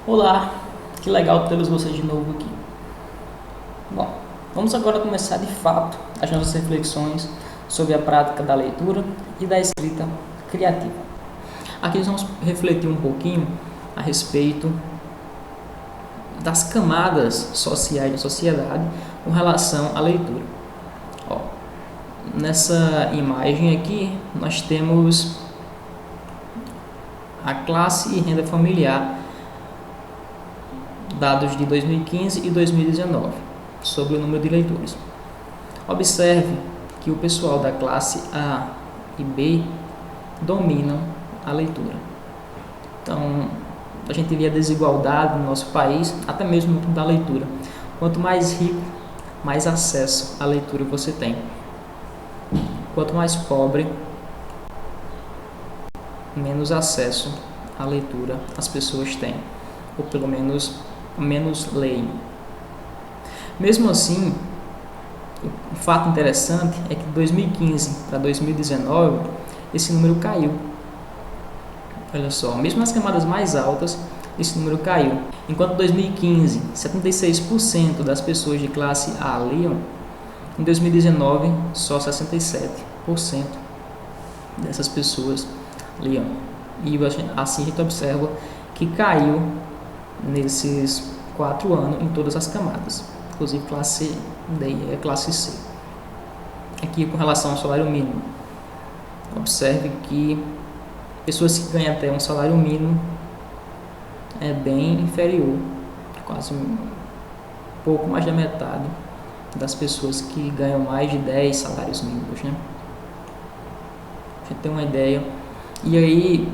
Olá, que legal tê-los vocês de novo aqui. Bom, vamos agora começar de fato as nossas reflexões sobre a prática da leitura e da escrita criativa. Aqui nós vamos refletir um pouquinho a respeito das camadas sociais da sociedade com relação à leitura. Ó, nessa imagem aqui nós temos a classe e renda familiar, dados de 2015 e 2019, sobre o número de leitores. Observe que o pessoal da classe A e B dominam a leitura. Então, a gente vê a desigualdade no nosso país, até mesmo no campo da leitura. Quanto mais rico, mais acesso à leitura você tem. Quanto mais pobre, menos acesso à leitura as pessoas têm, ou pelo menos menos leem. Mesmo assim, um fato interessante é que de 2015 para 2019 esse número caiu. Olha só, mesmo nas camadas mais altas esse número caiu. Enquanto em 2015 76% das pessoas de classe A liam, em 2019 só 67% dessas pessoas liam. E assim a gente observa que caiu nesses 4 anos em todas as camadas, inclusive classe D e classe C. Aqui com relação ao salário mínimo, observe que pessoas que ganham até um salário mínimo é bem inferior, quase um pouco mais da metade das pessoas que ganham mais de 10 salários mínimos, né? A gente tem uma ideia. E aí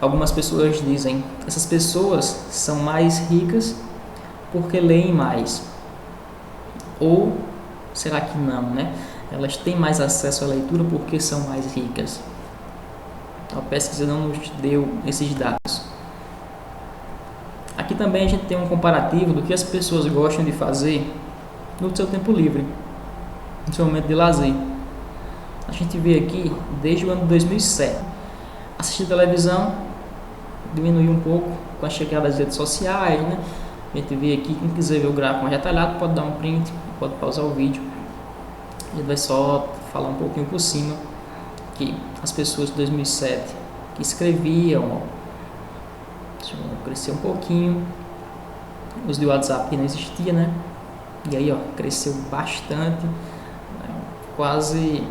algumas pessoas dizem, essas pessoas são mais ricas porque leem mais. Ou será que não, né? Elas têm mais acesso à leitura porque são mais ricas. A pesquisa não nos deu esses dados. Aqui também a gente tem um comparativo do que as pessoas gostam de fazer no seu tempo livre, no seu momento de lazer. A gente vê aqui desde o ano 2007. Assistir televisão diminuiu um pouco com a chegada das redes sociais, né? A gente vê aqui, quem quiser ver o gráfico mais detalhado pode dar um print, pode pausar o vídeo. A gente vai só falar um pouquinho por cima que as pessoas de 2007 que escreviam, deixa eu crescer um pouquinho, os de WhatsApp que não existia, né? E aí, ó, cresceu bastante, né? Quase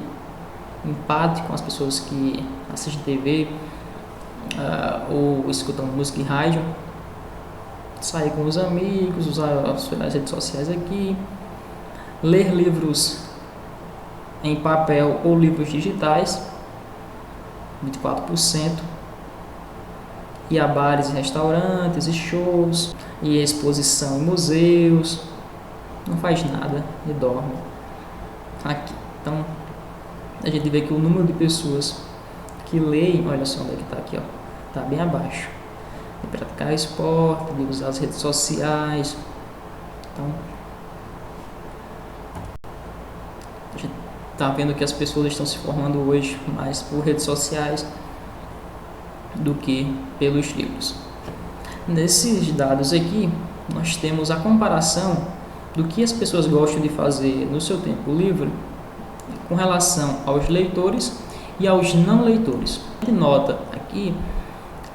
empate com as pessoas que assistem TV ou escutam música em rádio. Sair com os amigos, usar as redes sociais aqui, ler livros em papel ou livros digitais, 24%, ir a bares e restaurantes e shows, e exposição em museus, não faz nada e dorme aqui. Então a gente vê que o número de pessoas que leem, olha só onde é que está aqui, ó, está bem abaixo. De praticar esporte, de usar as redes sociais. Então a gente está vendo que as pessoas estão se formando hoje mais por redes sociais do que pelos livros. Nesses dados aqui nós temos a comparação do que as pessoas gostam de fazer no seu tempo livre com relação aos leitores e aos não leitores. A gente nota aqui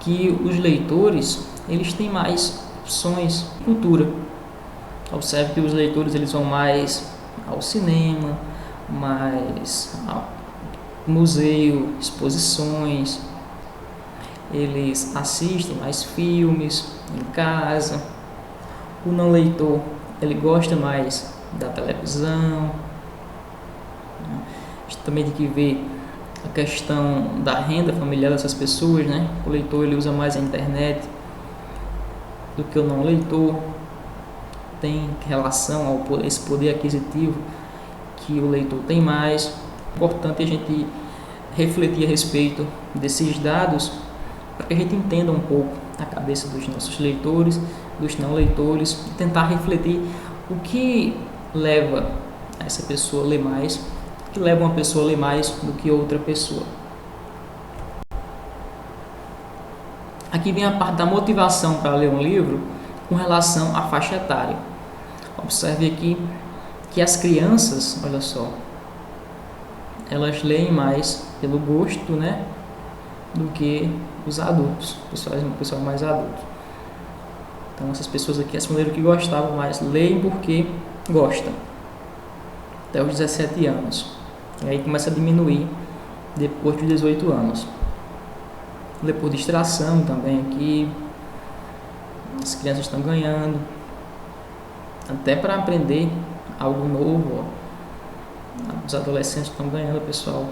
que os leitores eles têm mais opções de cultura. Observe que os leitores eles vão mais ao cinema, mais ao museu, exposições, eles assistem mais filmes em casa. O não leitor ele gosta mais da televisão. A gente também tem que ver a questão da renda familiar dessas pessoas, né? O leitor ele usa mais a internet do que o não leitor. Tem relação ao esse poder aquisitivo que o leitor tem mais. É importante a gente refletir a respeito desses dados para que a gente entenda um pouco a cabeça dos nossos leitores, dos não leitores, e tentar refletir o que leva essa pessoa a ler mais, o que leva uma pessoa a ler mais do que outra pessoa. Aqui vem a parte da motivação para ler um livro, com relação à faixa etária. Observe aqui que as crianças, olha só, elas leem mais pelo gosto, né, do que os adultos, o pessoal mais adulto. Então essas pessoas aqui responderam que gostavam mais, leem porque gostam, até os 17 anos. E aí começa a diminuir depois dos 18 anos. Depois distração também aqui, as crianças estão ganhando, até para aprender algo novo, ó. Os adolescentes estão ganhando, pessoal.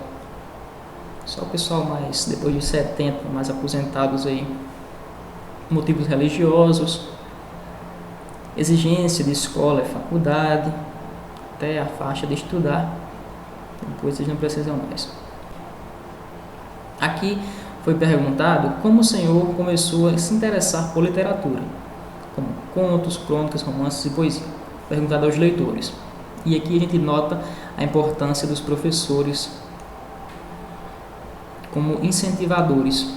Só o pessoal mais, depois de 70, mais aposentados aí. Motivos religiosos, exigência de escola e faculdade, até a faixa de estudar, depois eles não precisam mais. Aqui foi perguntado como o Senhor começou a se interessar por literatura, como contos, crônicas, romances e poesia, perguntado aos leitores. E aqui a gente nota a importância dos professores como incentivadores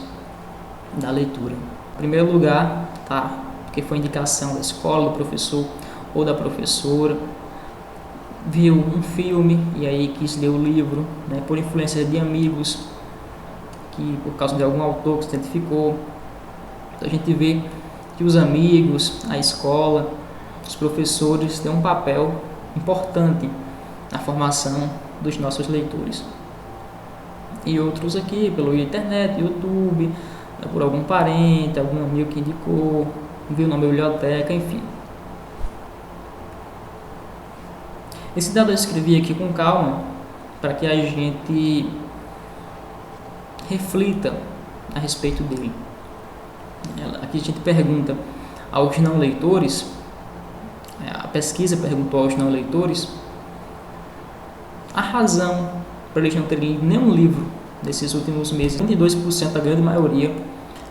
da leitura. Em primeiro lugar, porque foi indicação da escola, do professor ou da professora, viu um filme e aí quis ler o livro, né, por influência de amigos, que por causa de algum autor que se identificou. Então a gente vê que os amigos, a escola, os professores têm um papel importante na formação dos nossos leitores. E outros aqui, pela internet, YouTube, por algum parente, algum amigo que indicou, viu na biblioteca, enfim. Esse dado eu escrevi aqui com calma, para que a gente reflita a respeito dele. Aqui a gente pergunta aos não leitores, a pesquisa perguntou aos não leitores a razão para eles não terem lido nenhum livro desses últimos meses. 22%, a grande maioria,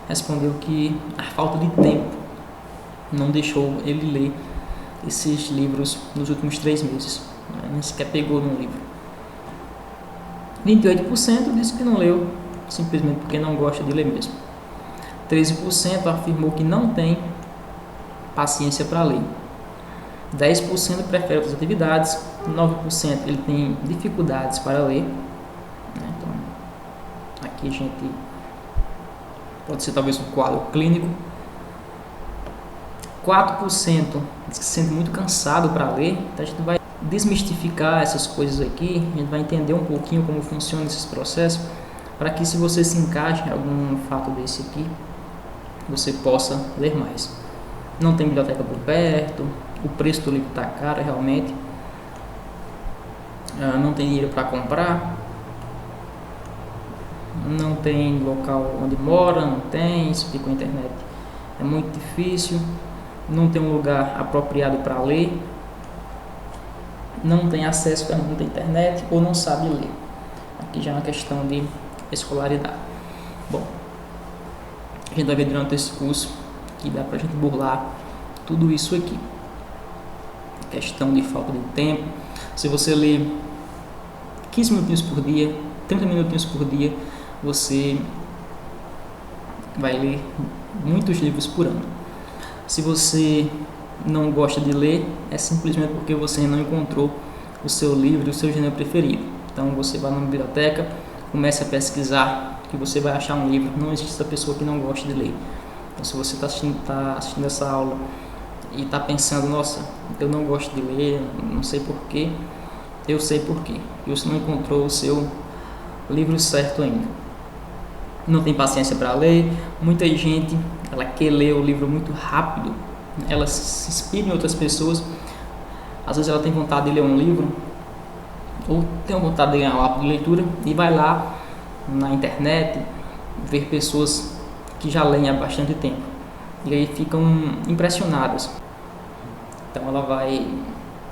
respondeu que a falta de tempo não deixou ele ler esses livros nos últimos 3 meses, nem sequer pegou num livro. 28% disse que não leu simplesmente porque não gosta de ler mesmo. 13% afirmou que não tem paciência para ler. 10% prefere outras atividades. 9% ele tem dificuldades para ler. Então, aqui a gente pode ser talvez um quadro clínico. 4% diz que se sente muito cansado para ler. Então a gente vai desmistificar essas coisas aqui, a gente vai entender um pouquinho como funciona esses processos, para que se você se encaixe em algum fato desse aqui, você possa ler mais. Não tem biblioteca por perto, o preço do livro está caro realmente, não tem dinheiro para comprar, não tem local onde mora, não tem, se fica com a internet é muito difícil, não tem um lugar apropriado para ler, não tem acesso a muita internet ou não sabe ler. Aqui já é uma questão de escolaridade. Bom, a gente vai ver durante esse curso que dá para a gente burlar tudo isso aqui. Questão de falta de tempo. Se você lê 15 minutinhos por dia, 30 minutinhos por dia, você vai ler muitos livros por ano. Se você não gosta de ler, é simplesmente porque você não encontrou o seu livro, o seu gênero preferido. Então você vai na biblioteca, comece a pesquisar, que você vai achar um livro. Não existe essa pessoa que não gosta de ler. Então se você está assistindo essa aula e está pensando, nossa, eu não gosto de ler, não sei porquê, eu sei porquê. E você não encontrou o seu livro certo ainda. Não tem paciência para ler. Muita gente, ela quer ler o livro muito rápido, ela se inspira em outras pessoas. Às vezes ela tem vontade de ler um livro, ou tem vontade de ganhar o hábito de leitura, e vai lá na internet ver pessoas que já leem há bastante tempo, e aí ficam impressionadas. Então ela vai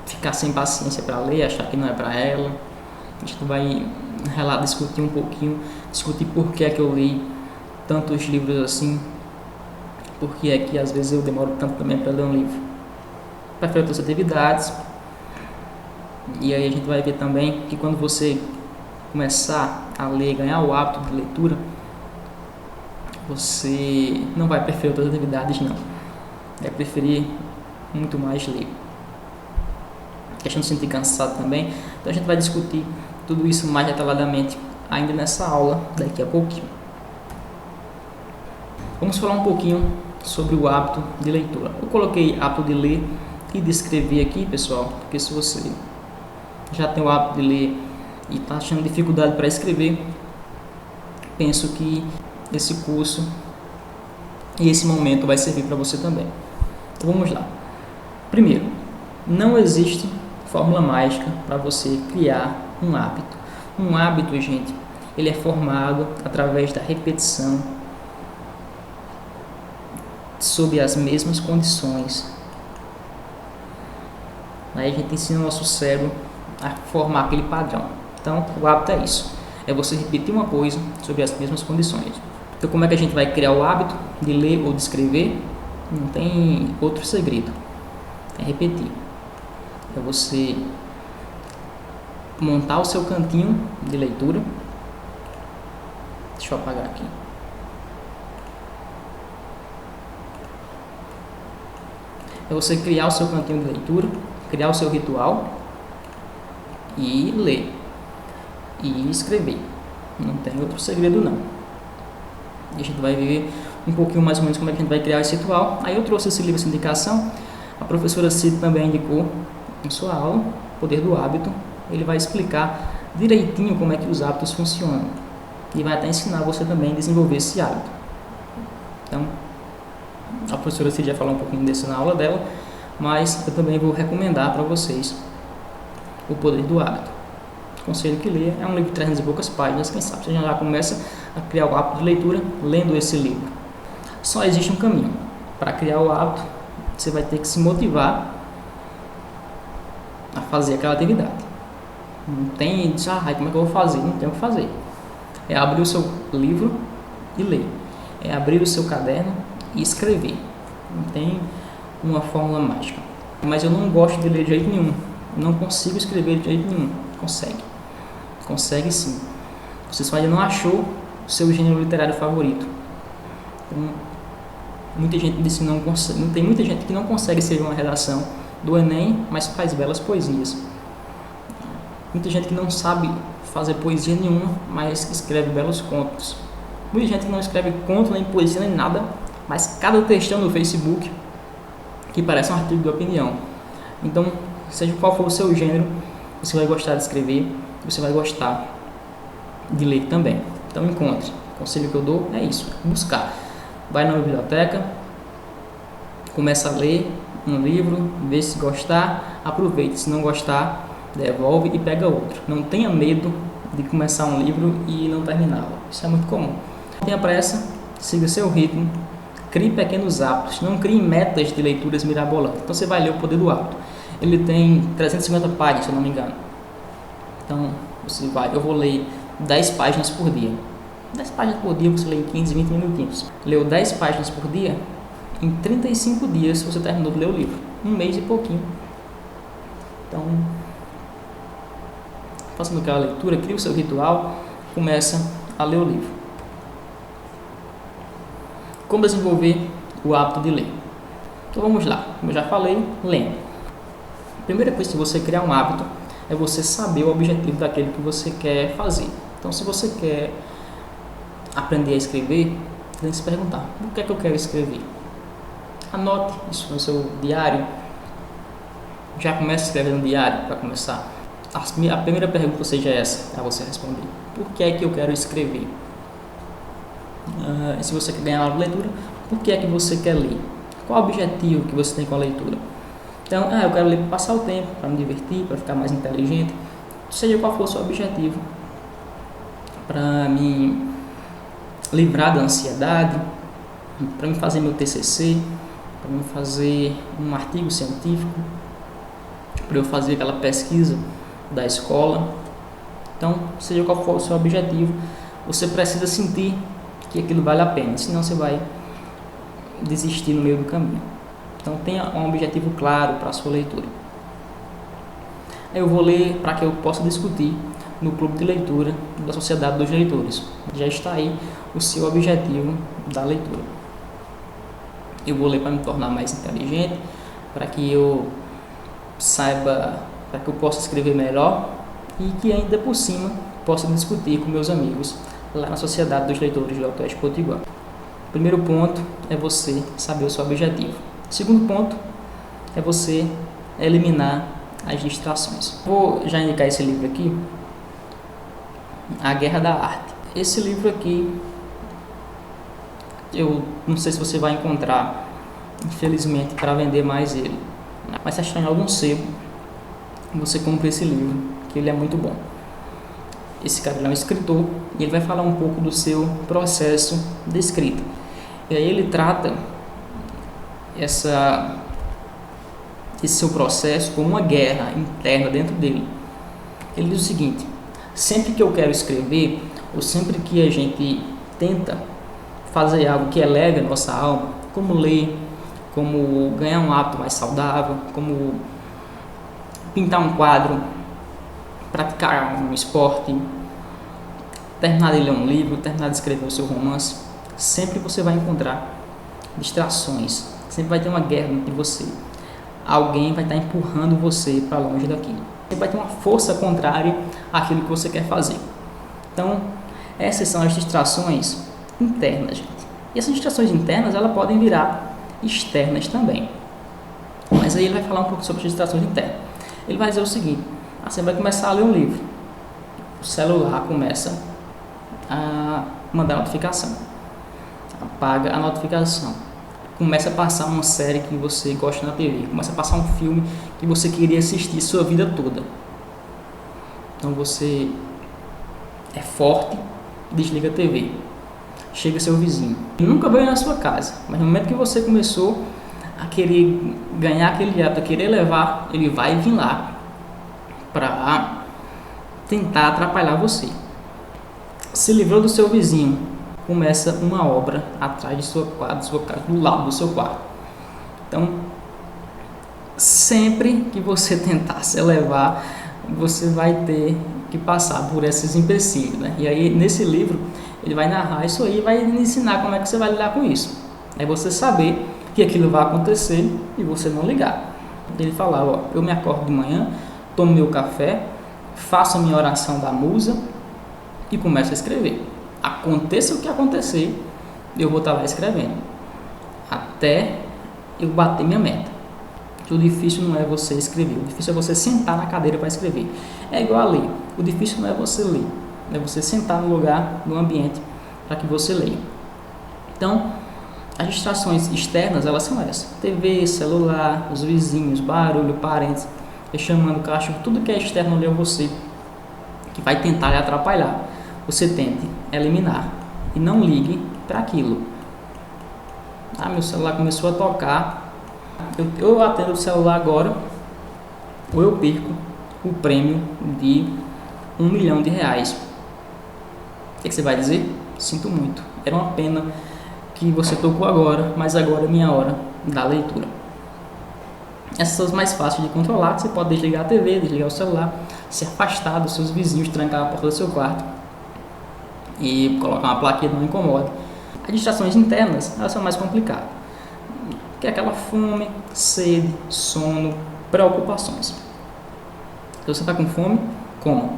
ficar sem paciência para ler, achar que não é para ela. A gente vai discutir um pouquinho, discutir por que é que eu li tantos livros assim, por que é que às vezes eu demoro tanto também para ler um livro. Prefere outras atividades. E aí a gente vai ver também que quando você começar a ler, ganhar o hábito de leitura, você não vai preferir outras atividades não. vai preferir muito mais ler. A questão de se sentir cansado também. Então a gente vai discutir tudo isso mais detalhadamente ainda nessa aula daqui a pouquinho. Vamos falar um pouquinho sobre o hábito de leitura. Eu coloquei hábito de ler e de escrever aqui, pessoal, porque se você já tem o hábito de ler e está achando dificuldade para escrever, penso que esse curso e esse momento vai servir para você também. Então vamos lá. Primeiro, não existe fórmula mágica para você criar um hábito. Um hábito, gente, ele é formado através da repetição sob as mesmas condições. Aí a gente ensina o nosso cérebro a formar aquele padrão. Então, o hábito é isso. É você repetir uma coisa sobre as mesmas condições. Então, como é que a gente vai criar o hábito de ler ou de escrever? Não tem outro segredo. É repetir. É você montar o seu cantinho de leitura. Deixa eu apagar aqui. É você criar o seu cantinho de leitura, criar o seu ritual e ler e escrever. Não tem outro segredo não. E a gente vai ver um pouquinho mais ou menos como é que a gente vai criar esse ritual. Aí eu trouxe esse livro, essa indicação. A professora Cid também indicou em sua aula, Poder do Hábito. Ele vai explicar direitinho como é que os hábitos funcionam. E vai até ensinar você também a desenvolver esse hábito. Então, a professora Cid já falou um pouquinho disso na aula dela, mas eu também vou recomendar para vocês O Poder do Hábito. Aconselho que leia, é um livro de 300 e poucas páginas, quem sabe você já começa a criar o hábito de leitura lendo esse livro. Só existe um caminho. Para criar o hábito, você vai ter que se motivar a fazer aquela atividade. Não tem, como é que eu vou fazer? Não tem o que fazer. É abrir o seu livro e ler. É abrir o seu caderno e escrever. Não tem uma fórmula mágica. Mas eu não gosto de ler de jeito nenhum. Não consigo escrever de jeito nenhum. Consegue. Consegue sim. Você só ainda não achou o seu gênero literário favorito. Então, muita gente disse que não consegue. Tem muita gente que não consegue escrever uma redação do Enem, mas faz belas poesias. Muita gente que não sabe fazer poesia nenhuma, mas escreve belos contos. Muita gente que não escreve conto, nem poesia, nem nada, mas cada textão no Facebook que parece um artigo de opinião. Então, seja qual for o seu gênero, você vai gostar de escrever, você vai gostar de ler também. Então, encontre. O conselho que eu dou é isso, buscar. Vai na biblioteca, começa a ler um livro, vê se gostar, aproveite. Se não gostar, devolve e pega outro. Não tenha medo de começar um livro e não terminá-lo. Isso é muito comum. Não tenha pressa, siga seu ritmo, crie pequenos hábitos, não crie metas de leituras mirabolantes. Então você vai ler O Poder do Hábito. Ele tem 350 páginas, se eu não me engano. Então eu vou ler 10 páginas por dia. 10 páginas por dia você lê em 15, 20 minutinhos. Leu 10 páginas por dia, em 35 dias você terminou de ler o livro. Um mês e pouquinho. Então, fazendo aquela leitura, cria o seu ritual, começa a ler o livro. Como desenvolver o hábito de ler? Então vamos lá, como eu já falei, lendo. A primeira coisa que você criar um hábito é você saber o objetivo daquilo que você quer fazer. Então se você quer aprender a escrever, você tem que se perguntar, o que é que eu quero escrever? Anote isso no seu diário. Já comece a escrever no diário para começar. A primeira pergunta seja essa, a você responder. Por que é que eu quero escrever? Se você quer ganhar aula de leitura, por que é que você quer ler? Qual o objetivo que você tem com a leitura? Então, eu quero ler para passar o tempo, para me divertir, para ficar mais inteligente. Seja qual for o seu objetivo. Para me livrar da ansiedade, para me fazer meu TCC, para me fazer um artigo científico, para eu fazer aquela pesquisa da escola. Então, seja qual for o seu objetivo, você precisa sentir que aquilo vale a pena, senão você vai desistir no meio do caminho. Então, tenha um objetivo claro para a sua leitura. Eu vou ler para que eu possa discutir no clube de leitura da Sociedade dos Leitores. Já está aí o seu objetivo da leitura. eu vou ler para me tornar mais inteligente, para que eu saiba, para que eu possa escrever melhor e que ainda por cima possa discutir com meus amigos lá na Sociedade dos Leitores do Oeste Potiguar. O primeiro ponto é você saber o seu objetivo. O segundo ponto é você eliminar as distrações. Vou já indicar esse livro aqui, A Guerra da Arte. Esse livro aqui, eu não sei se você vai encontrar, infelizmente, para vender mais ele, mas se achar em algum sebo, você compra esse livro, que ele é muito bom. Esse cara é um escritor e ele vai falar um pouco do seu processo de escrita. E aí ele trata esse seu processo como uma guerra interna dentro dele. Ele diz o seguinte: sempre que eu quero escrever, ou sempre que a gente tenta fazer algo que eleve a nossa alma, como ler, como ganhar um hábito mais saudável, como pintar um quadro, praticar um esporte, terminar de ler um livro, terminar de escrever o seu romance, sempre você vai encontrar distrações, sempre vai ter uma guerra entre você. Alguém vai estar empurrando você para longe daquilo. Você vai ter uma força contrária àquilo que você quer fazer. Então, essas são as distrações internas, gente. E essas distrações internas, elas podem virar externas também. Mas aí ele vai falar um pouco sobre as distrações internas. Ele vai dizer o seguinte: você vai começar a ler um livro. O celular começa a mandar notificação. Apaga a notificação. Começa a passar uma série que você gosta na TV. Começa a passar um filme que você queria assistir sua vida toda. Então você é forte, desliga a TV. Chega seu vizinho. Ele nunca veio na sua casa, mas no momento que você começou a querer ganhar aquele hábito, a querer levar, ele vai vir lá para tentar atrapalhar você. Se livrou do seu vizinho, começa uma obra atrás de sua casa, do lado do seu quarto. Então, sempre que você tentar se elevar, você vai ter que passar por esses empecilhos, né? E aí, nesse livro, ele vai narrar isso aí e vai ensinar como é que você vai lidar com isso. É você saber que aquilo vai acontecer e você não ligar. Ele fala: ó, eu me acordo de manhã, tomo meu café, faço a minha oração da musa e começo a escrever. Aconteça o que acontecer, eu vou estar lá escrevendo até eu bater minha meta. O difícil não é você escrever, o difícil é você sentar na cadeira para escrever. É igual a ler. O difícil não é você ler, é você sentar no lugar, no ambiente, para que você leia. Então, as distrações externas, elas são essas: TV, celular, os vizinhos, barulho, parentes, chamando o cachorro, tudo que é externo ali a você, que vai tentar lhe atrapalhar. Você tente eliminar e não ligue para aquilo. Meu celular começou a tocar, eu atendo o celular agora, ou eu perco o prêmio de R$1 milhão. O que você vai dizer? Sinto muito, era uma pena que você tocou agora, mas agora é minha hora da leitura. Essas são as mais fáceis de controlar, que você pode desligar a TV, desligar o celular, se afastar dos seus vizinhos, trancar a porta do seu quarto e colocar uma plaquinha não incomoda. As distrações internas, elas são mais complicadas, que é aquela fome, sede, sono, preocupações. Se você está com fome, coma.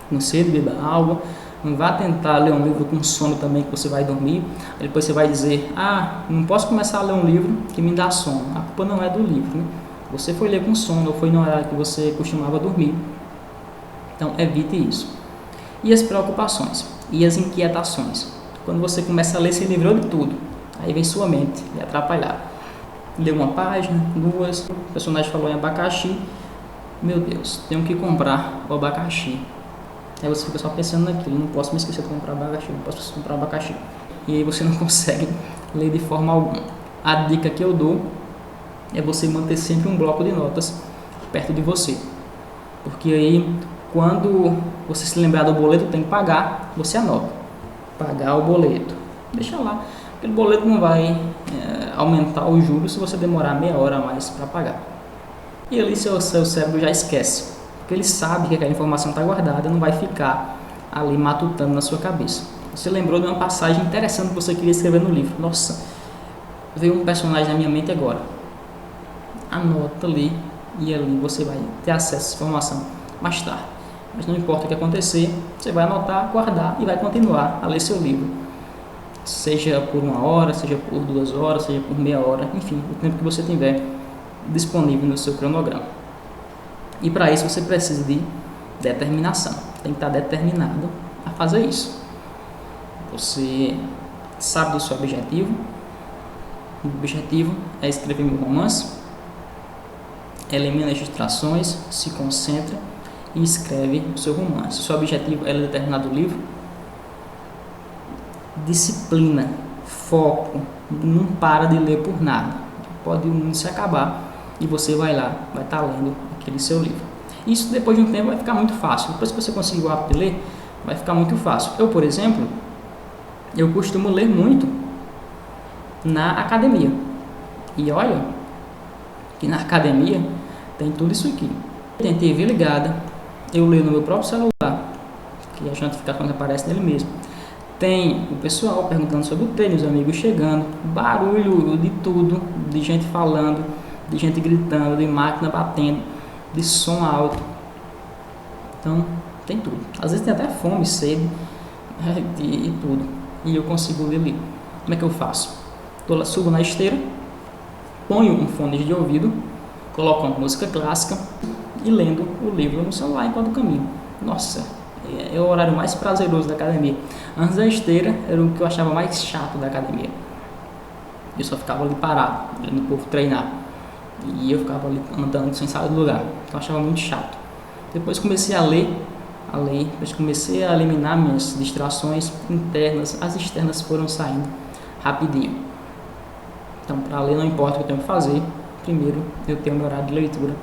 Com sede, beba água. Não vá tentar ler um livro com sono também, que você vai dormir. Aí depois você vai dizer: não posso começar a ler um livro que me dá sono. A culpa não é do livro, né? Você foi ler com sono, ou foi no horário que você costumava dormir. Então evite isso. E as preocupações e as inquietações. Quando você começa a ler, se livrou de tudo. Aí vem sua mente lhe atrapalhar. Leu uma página, duas, o personagem falou em abacaxi. Meu Deus, tenho que comprar o abacaxi. Aí você fica só pensando naquilo: não posso me esquecer de comprar abacaxi, não posso comprar abacaxi. E aí você não consegue ler de forma alguma. A dica que eu dou é você manter sempre um bloco de notas perto de você. Porque aí, quando você se lembrar do boleto que tem que pagar, você anota: pagar o boleto. Deixa lá. Aquele boleto não vai aumentar o juros se você demorar meia hora a mais para pagar. E ali seu cérebro já esquece, porque ele sabe que aquela informação está guardada, não vai ficar ali matutando na sua cabeça. Você lembrou de uma passagem interessante que você queria escrever no livro. Nossa, veio um personagem na minha mente agora. Anota ali e ali você vai ter acesso a essa informação mais tarde. Mas não importa o que acontecer, você vai anotar, guardar e vai continuar a ler seu livro. Seja por 1 hora, seja por 2 horas, seja por meia hora, enfim, o tempo que você tiver disponível no seu cronograma. E para isso você precisa de determinação. Tem que estar determinado a fazer isso. Você sabe do seu objetivo. O objetivo é escrever um romance. Elimina as distrações, se concentra e escreve o seu romance. O seu objetivo é ler determinado livro. Disciplina, foco, não para de ler por nada. Pode o mundo se acabar e você vai lá, vai estar lendo aquele seu livro. Isso depois de um tempo vai ficar muito fácil. Depois que você conseguir o hábito de ler, vai ficar muito fácil. Eu, por exemplo, eu costumo ler muito na academia. E olha, que na academia tem tudo isso aqui. Tem TV ligada, eu leio no meu próprio celular, que as notificações aparecem nele mesmo. Tem o pessoal perguntando sobre o treino, os amigos chegando, barulho de tudo, de gente falando, de gente gritando, de máquina batendo, de som alto. Então, tem tudo. Às vezes tem até fome, sede e tudo. E eu consigo ler ali. Como é que eu faço? Subo na esteira, ponho um fone de ouvido, coloco uma música clássica e lendo o livro no celular enquanto caminho. Nossa, é o horário mais prazeroso da academia. Antes da esteira era o que eu achava mais chato da academia. Eu só ficava ali parado, vendo o povo treinar. E eu ficava ali andando sem sair do lugar. Então eu achava muito chato. Depois comecei a ler, depois comecei a eliminar minhas distrações internas, as externas foram saindo rapidinho. Então, para ler não importa o que eu tenho que fazer, primeiro eu tenho meu horário de leitura,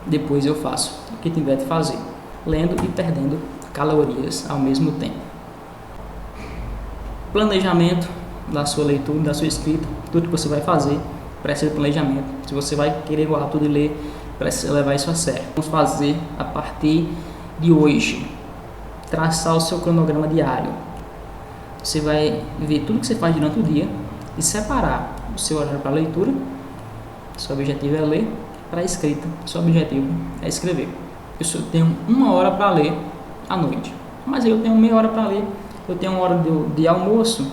depois eu faço o que tiver de fazer, lendo e perdendo calorias ao mesmo tempo. Planejamento da sua leitura, da sua escrita, tudo que você vai fazer, precisa de planejamento. Se você vai querer o hábito de ler, precisa levar isso a sério. Vamos fazer a partir de hoje, traçar o seu cronograma diário. Você vai ver tudo que você faz durante o dia e separar o seu horário para leitura. Seu objetivo é ler, para a escrita, seu objetivo é escrever. Eu tenho 1 hora para ler à noite, mas eu tenho meia hora para ler, eu tenho 1 hora de almoço,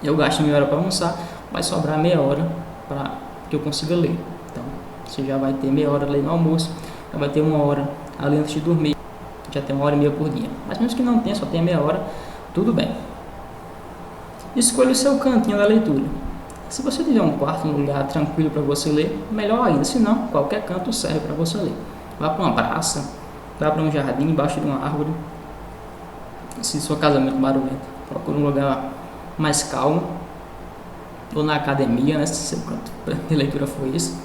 eu gasto meia hora para almoçar, vai sobrar meia hora para que eu consiga ler. Então, você já vai ter meia hora lendo no almoço, já vai ter 1 hora ali antes de dormir, já tem 1h30 por dia. Mas mesmo que não tenha, só tenha meia hora, tudo bem. Escolha o seu cantinho da leitura. Se você tiver um quarto, um lugar tranquilo para você ler, melhor ainda. Se não, qualquer canto serve para você ler. Vá para uma praça, vá para um jardim, embaixo de uma árvore. Se sua casa é muito barulhenta, procure um lugar mais calmo. Ou na academia, né, se seu canto de leitura for esse,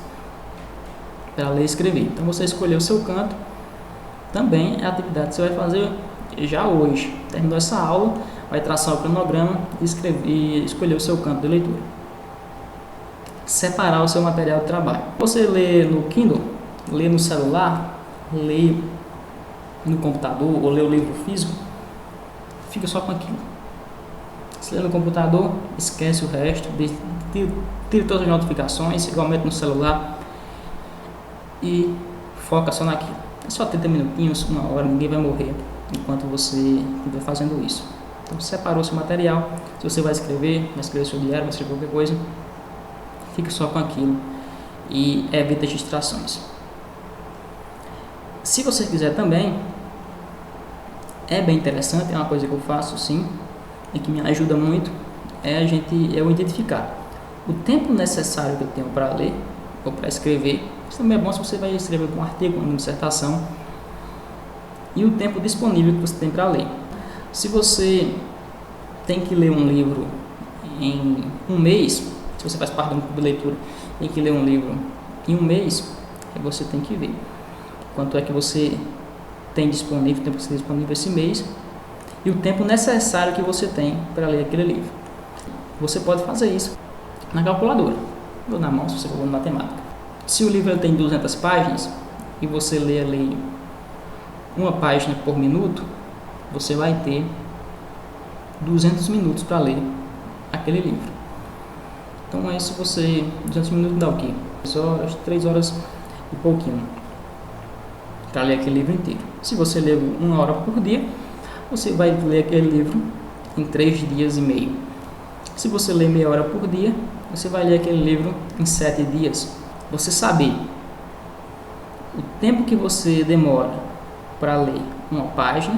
para ler e escrever. Então você escolheu o seu canto, também é a atividade que você vai fazer já hoje. Terminou essa aula, vai traçar o cronograma e escolher o seu canto de leitura. Separar o seu material de trabalho. Você lê no Kindle, lê no celular, lê no computador ou lê o livro físico, fica só com aquilo. Se lê no computador, esquece o resto, tira todas as notificações, igualmente no celular, e foca só naquilo. É só 30 minutinhos, 1 hora, ninguém vai morrer enquanto você estiver fazendo isso. Então, separou seu material. Se você vai escrever seu diário, vai escrever qualquer coisa, fique só com aquilo e evite as distrações. Se você quiser também, é bem interessante, é uma coisa que eu faço sim, e que me ajuda muito, é eu identificar o tempo necessário que eu tenho para ler ou para escrever. Isso também é bom se você vai escrever um artigo, uma dissertação, e o tempo disponível que você tem para ler. Se você tem que ler um livro em 1 mês, se você faz parte de um clube de leitura, tem que ler um livro em 1 mês, aí você tem que ver quanto é que você tem disponível, tempo que você tem disponível esse mês, e o tempo necessário que você tem para ler aquele livro. Você pode fazer isso na calculadora, ou na mão, se você for em matemática. Se o livro tem 200 páginas e você lê ali 1 página por minuto, você vai ter 200 minutos para ler aquele livro. Então é isso, você 200 minutos dá o quê? 3 horas e pouquinho para ler aquele livro inteiro. Se você ler 1 hora por dia, você vai ler aquele livro em 3 dias e meio. Se você ler meia hora por dia, você vai ler aquele livro em 7 dias. Você saber o tempo que você demora para ler uma página,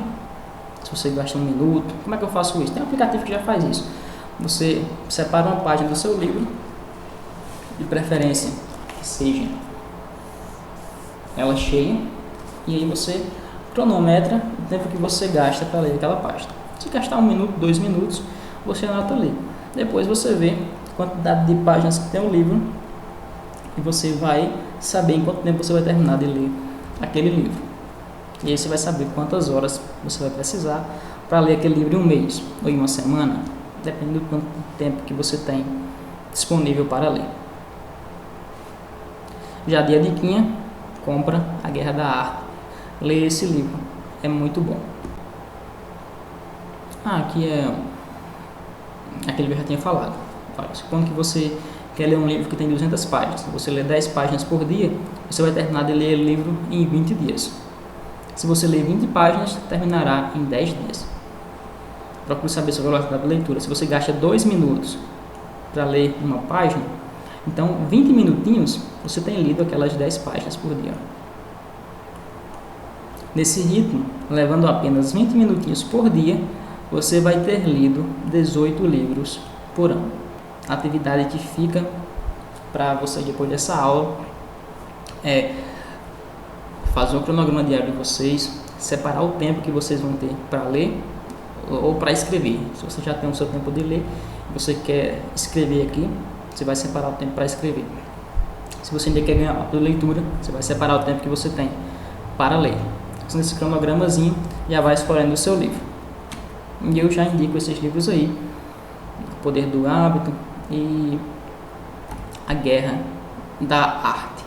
se você gasta 1 minuto, como é que eu faço isso? Tem um aplicativo que já faz isso. Você separa uma página do seu livro, de preferência que seja ela cheia, e aí você cronometra o tempo que você gasta para ler aquela página. Se gastar 1 minuto, 2 minutos, você anota ali. Depois você vê a quantidade de páginas que tem o livro e você vai saber em quanto tempo você vai terminar de ler aquele livro. E aí você vai saber quantas horas você vai precisar para ler aquele livro em 1 mês ou em 1 semana, dependendo do quanto tempo que você tem disponível para ler. Já dei a diquinha, compra A Guerra da Arte. Leia esse livro, é muito bom. Aqui é aquele que eu já tinha falado. Olha, supondo que você quer ler um livro que tem 200 páginas, se você ler 10 páginas por dia, você vai terminar de ler o livro em 20 dias. Se você ler 20 páginas, terminará em 10 dias. Procure saber sobre a velocidade de leitura. Se você gasta 2 minutos para ler uma página, então 20 minutinhos você tem lido aquelas 10 páginas por dia. Nesse ritmo, levando apenas 20 minutinhos por dia, você vai ter lido 18 livros por ano. A atividade que fica para você depois dessa aula é fazer um cronograma diário de vocês, separar o tempo que vocês vão ter para ler ou para escrever. Se você já tem o seu tempo de ler, você quer escrever aqui, você vai separar o tempo para escrever. Se você ainda quer ganhar a leitura, você vai separar o tempo que você tem para ler. Nesse cronogramazinho, já vai escolhendo o seu livro. E eu já indico esses livros aí: O Poder do Hábito e A Guerra da Arte.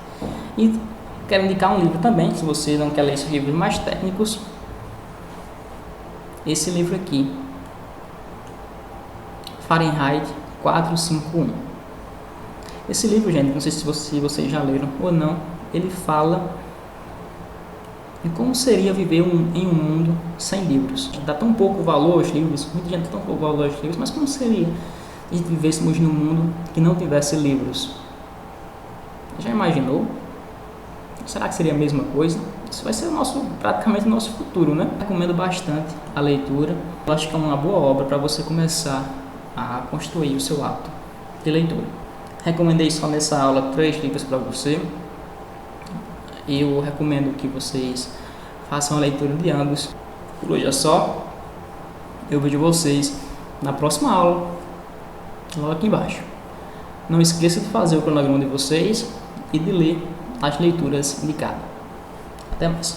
E quero indicar um livro também, se você não quer ler esses livros mais técnicos, esse livro aqui, Fahrenheit 451. Esse livro, gente, não sei se vocês já leram ou não, ele fala em como seria viver em um mundo sem livros. Dá tão pouco valor aos livros, muita gente dá tão pouco valor aos livros, mas como seria se vivêssemos num mundo que não tivesse livros? Já imaginou? Será que seria a mesma coisa? Isso vai ser praticamente o nosso futuro, né? Recomendo bastante a leitura. Eu acho que é uma boa obra para você começar a construir o seu hábito de leitura. Recomendei só nessa aula 3 livros para você. Eu recomendo que vocês façam a leitura de ambos. Por hoje é só. Eu vejo vocês na próxima aula, logo aqui embaixo. Não esqueça de fazer o cronograma de vocês e de ler as leituras indicadas. Até mais.